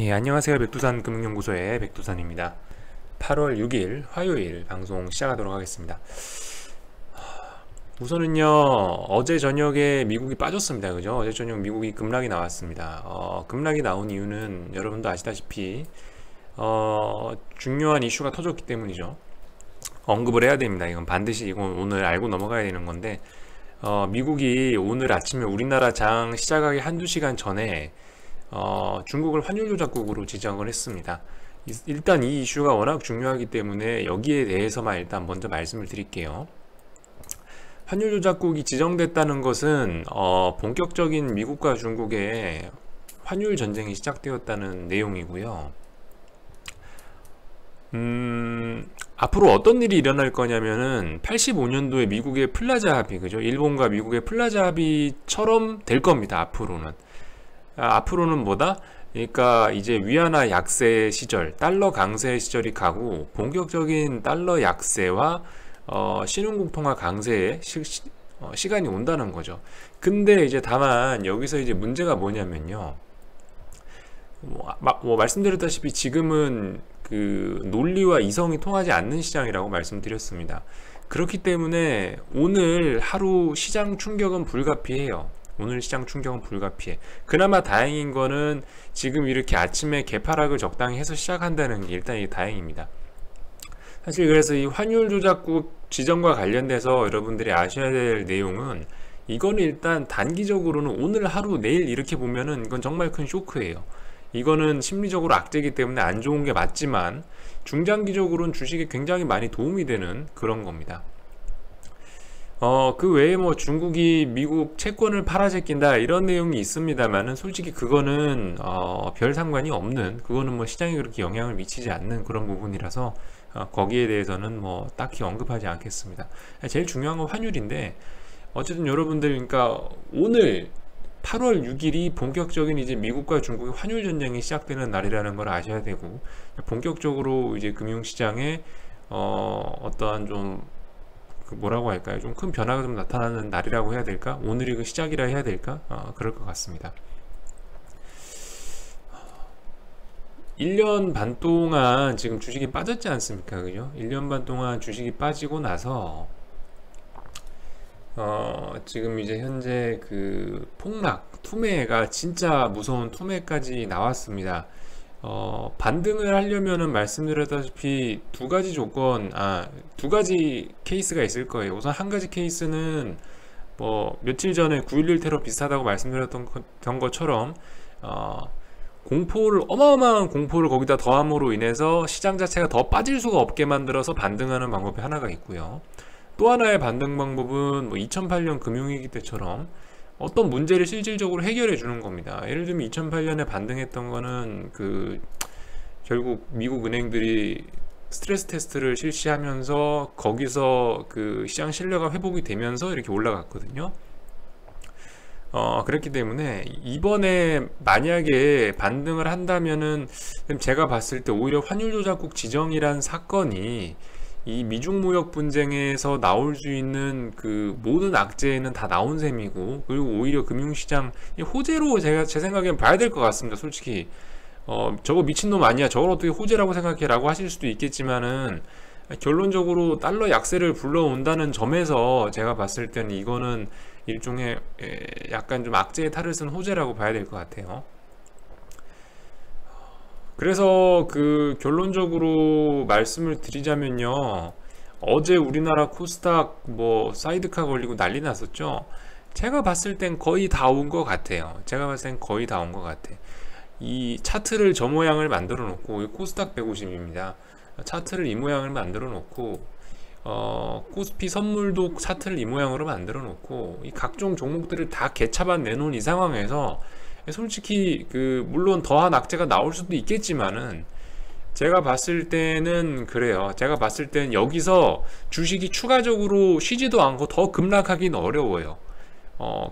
예, 안녕하세요. 백두산 금융연구소의 백두산입니다. 8월 6일 화요일 방송 시작하도록 하겠습니다. 우선은요, 어제 저녁에 미국이 빠졌습니다. 그죠? 어제 저녁 미국이 급락이 나왔습니다. 급락이 나온 이유는 여러분도 아시다시피 중요한 이슈가 터졌기 때문이죠. 언급을 해야 됩니다. 이건 반드시 이건 오늘 알고 넘어가야 되는 건데, 미국이 오늘 아침에 우리나라 장 시작하기 한두 시간 전에 중국을 환율 조작국으로 지정을 했습니다. 일단 이 이슈가 워낙 중요하기 때문에 여기에 대해서만 일단 먼저 말씀을 드릴게요. 환율 조작국이 지정됐다는 것은 본격적인 미국과 중국의 환율 전쟁이 시작되었다는 내용이고요. 앞으로 어떤 일이 일어날 거냐면은 85년도에 미국의 플라자 합의, 그죠? 일본과 미국의 플라자 합의처럼 될 겁니다. 앞으로는 뭐다? 그러니까 이제 위안화 약세 시절, 달러 강세 시절이 가고 본격적인 달러 약세와 신흥국 통화 강세의 시간이 온다는 거죠. 근데 이제 다만 여기서 이제 문제가 뭐냐면요. 말씀드렸다시피 지금은 그 논리와 이성이 통하지 않는 시장이라고 말씀드렸습니다. 그렇기 때문에 오늘 하루 시장 충격은 불가피해요. 오늘 시장 충격은 불가피해. 그나마 다행인 거는 지금 이렇게 아침에 개파락을 적당히 해서 시작한다는 게 일단 이게 다행입니다. 사실 그래서 이 환율 조작국 지정과 관련돼서 여러분들이 아셔야 될 내용은, 이거는 일단 단기적으로는 오늘 하루 내일 이렇게 보면은 이건 정말 큰 쇼크예요. 이거는 심리적으로 악재이기 때문에 안 좋은 게 맞지만 중장기적으로는 주식에 굉장히 많이 도움이 되는 그런 겁니다. 그 외에 뭐 중국이 미국 채권을 팔아제낀다 이런 내용이 있습니다만은 솔직히 그거는 별 상관이 없는, 그거는 뭐 시장에 그렇게 영향을 미치지 않는 그런 부분이라서 거기에 대해서는 뭐 딱히 언급하지 않겠습니다. 제일 중요한 건 환율인데, 어쨌든 여러분들, 그러니까 오늘 8월 6일이 본격적인 이제 미국과 중국의 환율 전쟁이 시작되는 날이라는 걸 아셔야 되고, 본격적으로 이제 금융시장에 어떠한 좀 뭐라고 할까요? 좀 큰 변화가 좀 나타나는 날이라고 해야 될까? 오늘이 그 시작이라 해야 될까? 그럴 것 같습니다. 1년 반 동안 지금 주식이 빠졌지 않습니까? 그죠? 1년 반 동안 주식이 빠지고 나서 지금 이제 현재 그 폭락, 투매가 진짜 무서운 투매까지 나왔습니다. 반등을 하려면은 말씀드렸다시피 두 가지 케이스가 있을 거예요. 우선 한 가지 케이스는 뭐 며칠 전에 9.11 테러 비슷하다고 말씀드렸던 것처럼 어마어마한 공포를 거기다 더함으로 인해서 시장 자체가 더 빠질 수가 없게 만들어서 반등하는 방법이 하나가 있고요. 또 하나의 반등 방법은 뭐 2008년 금융위기 때처럼 어떤 문제를 실질적으로 해결해 주는 겁니다. 예를 들면 2008년에 반등했던 거는 결국 미국 은행들이 스트레스 테스트를 실시하면서 거기서 그 시장 신뢰가 회복이 되면서 이렇게 올라갔거든요. 그렇기 때문에 이번에 만약에 반등을 한다면은 제가 봤을 때 오히려 환율 조작국 지정이란 사건이 이 미중 무역 분쟁에서 나올 수 있는 그 모든 악재는 다 나온 셈이고, 그리고 오히려 금융시장 호재로 제 생각엔 봐야 될 것 같습니다. 솔직히 저거 미친놈 아니야, 저걸 어떻게 호재라고 생각해 라고 하실 수도 있겠지만은, 결론적으로 달러 약세를 불러온다는 점에서 제가 봤을 때는 이거는 일종의 약간 좀 악재의 탈을 쓴 호재라고 봐야 될 것 같아요. 그래서 그 결론적으로 말씀을 드리자면요, 어제 우리나라 코스닥 뭐 사이드카 걸리고 난리 났었죠. 제가 봤을 땐 거의 다 온 것 같아요. 이 차트를 저 모양을 만들어 놓고, 코스닥 150입니다 차트를 이 모양을 만들어 놓고, 코스피 선물도 차트를 이 모양으로 만들어 놓고, 이 각종 종목들을 다 개차반 내놓은 이 상황에서 솔직히 물론 더한 악재가 나올 수도 있겠지만은, 제가 봤을 때는 그래요. 제가 봤을 때는 여기서 주식이 추가적으로 쉬지도 않고 더 급락하기는 어려워요.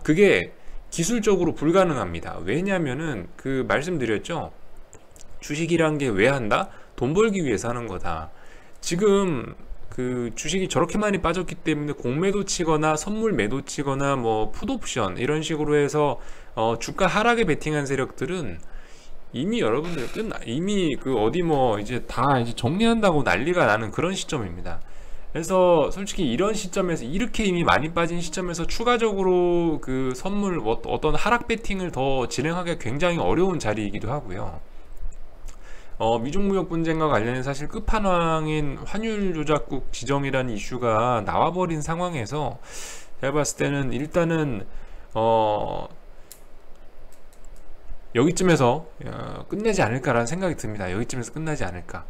그게 기술적으로 불가능합니다. 왜냐면은 말씀드렸죠. 주식이란 게 왜 한다? 돈 벌기 위해서 하는 거다. 지금 주식이 저렇게 많이 빠졌기 때문에 공매도 치거나 선물 매도 치거나 뭐 풋옵션 이런 식으로 해서 주가 하락에 베팅한 세력들은 이미 여러분들 이미 그 어디 뭐 이제 다 이제 정리한다고 난리가 나는 그런 시점입니다. 그래서 솔직히 이런 시점에서 이렇게 이미 많이 빠진 시점에서 추가적으로 그 선물 어떤 하락 배팅을 더 진행하기가 굉장히 어려운 자리이기도 하고요. 미중무역 분쟁과 관련해 사실 끝판왕인 환율 조작국 지정이라는 이슈가 나와버린 상황에서 제가 봤을 때는 일단은 여기쯤에서 끝내지 않을까라는 생각이 듭니다. 여기쯤에서 끝나지 않을까.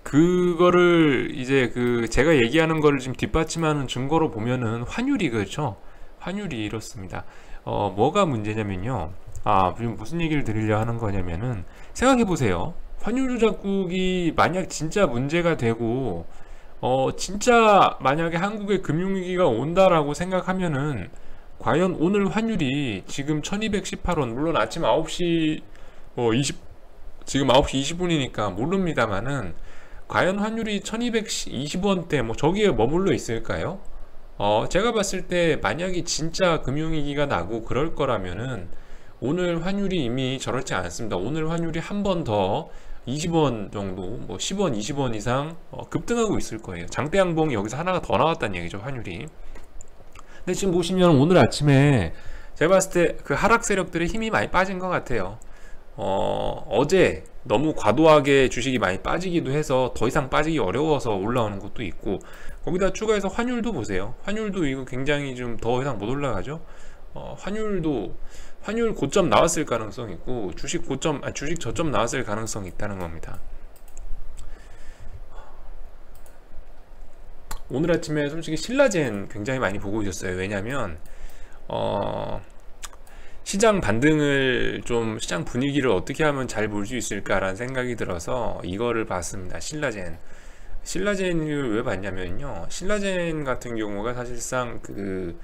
그거를 이제 그 제가 얘기하는 거를 지금 뒷받침하는 증거로 보면은 환율이 그렇죠. 환율이 이렇습니다. 뭐가 문제냐면요. 지금 무슨 얘기를 드리려 하는 거냐면은 생각해 보세요. 환율 조작국이 만약 진짜 문제가 되고 진짜 만약에 한국에 금융위기가 온다라고 생각하면은 과연 오늘 환율이 지금 1218원, 물론 아침 9시 지금 9시 20분이니까 모릅니다만은 과연 환율이 1220원대 뭐 저기에 머물러 있을까요? 제가 봤을 때 만약에 진짜 금융위기가 나고 그럴 거라면은 오늘 환율이 이미 저렇지 않습니다. 오늘 환율이 한 번 더 20원 정도, 뭐 10원, 20원 이상 급등하고 있을 거예요. 장대 양봉이 여기서 하나가 더 나왔다는 얘기죠, 환율이. 근데 지금 보시면 오늘 아침에 제가 봤을 때 그 하락 세력들의 힘이 많이 빠진 것 같아요. 어제 너무 과도하게 주식이 많이 빠지기도 해서 더 이상 빠지기 어려워서 올라오는 것도 있고, 거기다 추가해서 환율도 보세요. 환율도 이거 굉장히 좀 더 이상 못 올라가죠. 환율 고점 나왔을 가능성이 있고 주식 저점 나왔을 가능성이 있다는 겁니다. 오늘 아침에 솔직히 신라젠 굉장히 많이 보고 있었어요. 왜냐면 시장 반등을 좀 시장 분위기를 어떻게 하면 잘 볼 수 있을까라는 생각이 들어서 이거를 봤습니다. 신라젠을 왜 봤냐면요, 신라젠 같은 경우가 사실상 그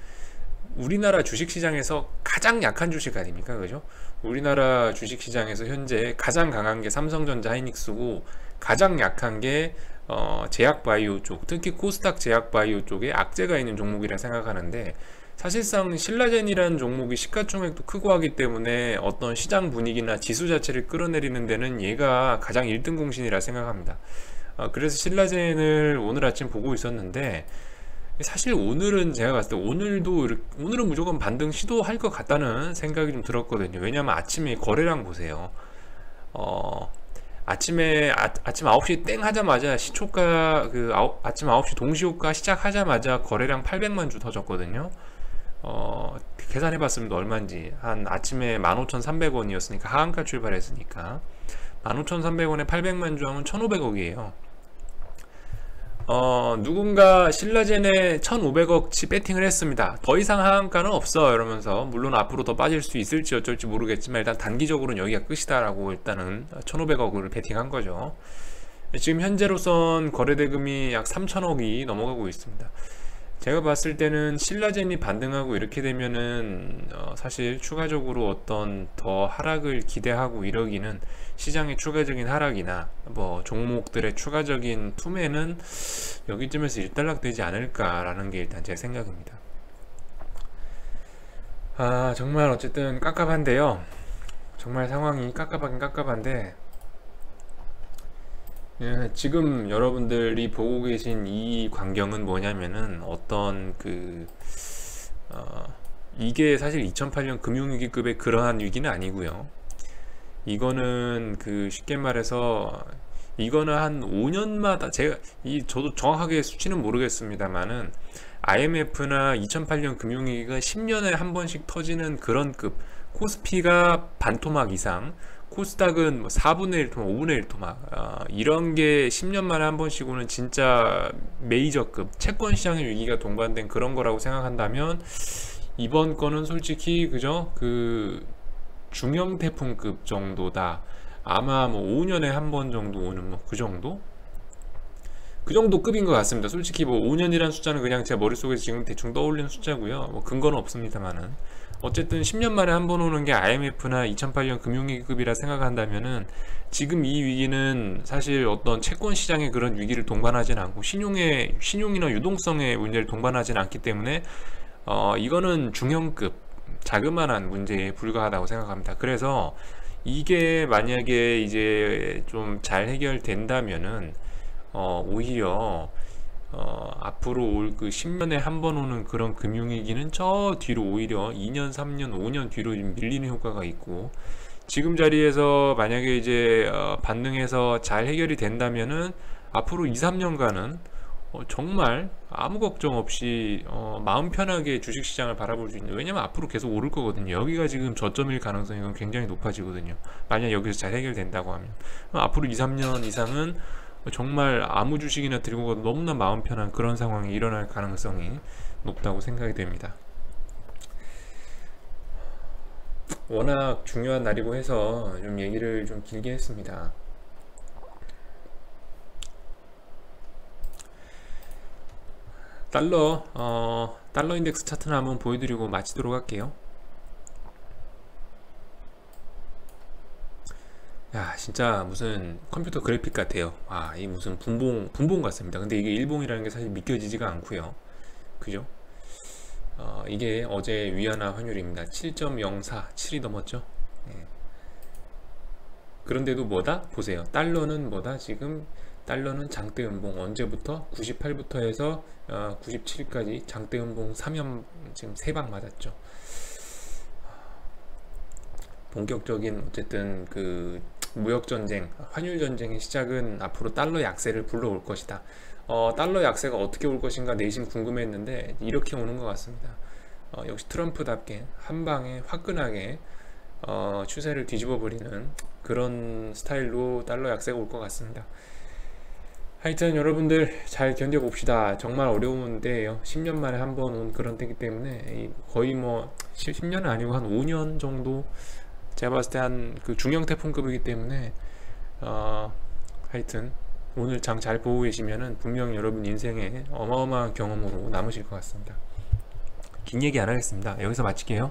우리나라 주식시장에서 가장 약한 주식 아닙니까? 그죠? 우리나라 주식시장에서 현재 가장 강한 게 삼성전자 하이닉스고 가장 약한 게 제약바이오 쪽, 특히 코스닥 제약바이오 쪽에 악재가 있는 종목이라 생각하는데, 사실상 신라젠이라는 종목이 시가총액도 크고 하기 때문에 어떤 시장 분위기나 지수 자체를 끌어내리는 데는 얘가 가장 1등 공신이라 생각합니다. 그래서 신라젠을 오늘 아침 보고 있었는데, 사실 오늘은 제가 봤을 때 오늘은 무조건 반등 시도할 것 같다는 생각이 좀 들었거든요. 왜냐면 아침에 거래량 보세요. 아침 9시 땡 하자마자 시초가 아침 9시 동시호가 시작하자마자 거래량 800만 주 터졌거든요. 계산해봤으면 얼마인지 한 아침에 15,300원이었으니까 하한가 출발했으니까 15,300원에 800만 주 하면 1,500억이에요. 누군가 신라젠에 1,500억치 배팅을 했습니다. 더 이상 하한가는 없어 이러면서, 물론 앞으로 더 빠질 수 있을지 어쩔지 모르겠지만 일단 단기적으로는 여기가 끝이다 라고 일단은 1,500억을 배팅한 거죠. 지금 현재로선 거래대금이 약 3,000억이 넘어가고 있습니다. 제가 봤을 때는 신라젠이 반등하고 이렇게 되면은 사실 추가적으로 어떤 더 하락을 기대하고 이러기는, 시장의 추가적인 하락이나 뭐 종목들의 추가적인 투매는 여기쯤에서 일단락되지 않을까라는 게 일단 제 생각입니다. 정말 어쨌든 깝깝한데요. 정말 상황이 깝깝하긴 깝깝한데, 지금 여러분들이 보고 계신 이 광경은 뭐냐면은 이게 사실 2008년 금융위기급의 그러한 위기는 아니고요. 이거는 쉽게 말해서 이거는 한 5년마다 저도 정확하게 수치는 모르겠습니다만은 IMF나 2008년 금융위기가 10년에 한 번씩 터지는 그런 급, 코스피가 반토막 이상, 코스닥은 4분의 1 토막, 5분의 1 토막, 이런 게 10년 만에 한 번씩은 진짜 메이저급 채권 시장의 위기가 동반된 그런 거라고 생각한다면, 이번 거는 솔직히 그죠? 중형 태풍급 정도다. 아마 뭐 5년에 한 번 정도 오는 뭐 그 정도 급인 것 같습니다. 솔직히 뭐 5년이라는 숫자는 그냥 제 머릿속에서 지금 대충 떠올리는 숫자고요. 뭐 근거는 없습니다만은, 어쨌든 10년 만에 한 번 오는 게 IMF나 2008년 금융위기급이라 생각한다면은, 지금 이 위기는 사실 어떤 채권 시장의 그런 위기를 동반하지는 않고 신용이나 유동성의 문제를 동반하지는 않기 때문에 이거는 중형급, 자그마한 문제에 불과하다고 생각합니다. 그래서 이게 만약에 이제 좀 잘 해결된다면은 오히려 앞으로 올 그 10년에 한 번 오는 그런 금융위기는 저 뒤로 오히려 2년, 3년, 5년 뒤로 좀 밀리는 효과가 있고, 지금 자리에서 만약에 이제 반등해서 잘 해결이 된다면은 앞으로 2, 3년간은 정말 아무 걱정 없이 마음 편하게 주식시장을 바라볼 수 있는, 왜냐면 앞으로 계속 오를 거거든요. 여기가 지금 저점일 가능성이 굉장히 높아지거든요. 만약 여기서 잘 해결된다고 하면 앞으로 2, 3년 이상은 정말 아무 주식이나 들고 가도 너무나 마음 편한 그런 상황이 일어날 가능성이 높다고 생각이 됩니다. 워낙 중요한 날이고 해서 좀 얘기를 좀 길게 했습니다. 달러 인덱스 차트는 한번 보여드리고 마치도록 할게요. 야, 진짜 무슨 컴퓨터 그래픽 같아요. 이 무슨 분봉 같습니다. 근데 이게 일봉이라는 게 사실 믿겨지지가 않고요. 그죠? 이게 어제 위안화 환율입니다. 7.04, 7이 넘었죠. 예. 그런데도 뭐다? 보세요. 달러는 뭐다? 지금 달러는 장대 음봉, 언제부터? 98부터 해서 97까지 장대 음봉 3연 지금 3방 맞았죠. 본격적인 어쨌든 그 무역전쟁, 환율전쟁의 시작은 앞으로 달러 약세를 불러올 것이다. 달러 약세가 어떻게 올 것인가 내심 궁금했는데 이렇게 오는 것 같습니다. 역시 트럼프답게 한 방에 화끈하게 추세를 뒤집어 버리는 그런 스타일로 달러 약세가 올 것 같습니다. 하여튼 여러분들 잘 견뎌봅시다. 정말 어려운 때예요. 10년 만에 한 번 온 그런 때이기 때문에 거의 뭐 10년은 아니고 한 5년 정도, 제가 봤을 때 한 그 중형 태풍급이기 때문에 하여튼 오늘 장 잘 보고 계시면은 분명 여러분 인생에 어마어마한 경험으로 남으실 것 같습니다. 긴 얘기 안 하겠습니다. 여기서 마칠게요.